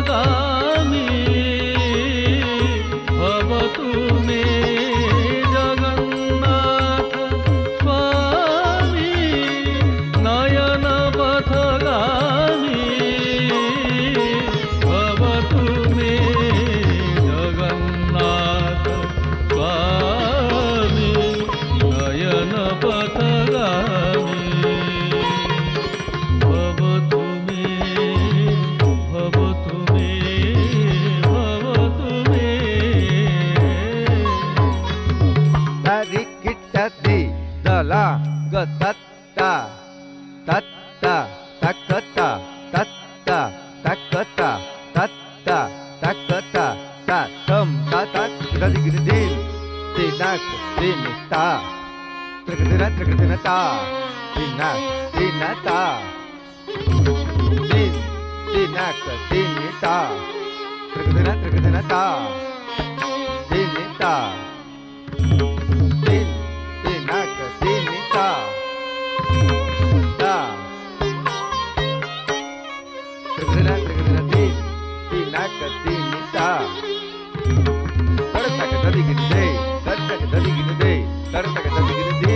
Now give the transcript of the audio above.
पथगामी भवतु मे जगन्नाथ स्वामी नयन पथगामी भवतु मे जगन्नाथ स्वामी नयन पथगामी भवतु मे भवतु मे भवतु मे तरिकिटति दला गतत्ता तत्ता तकता तत्ता तकता तत्ता तकता तम तत तदिगिदिन तिनक तिनता त्रिकतिनता तिनक तिनता tin tinak tinita त्रिकतिनता tinita tin tinak tinita ta त्रिकतिना tin tinak tinita करतक ददिगिदे करतक ददिगिदे करतक ददिगिदे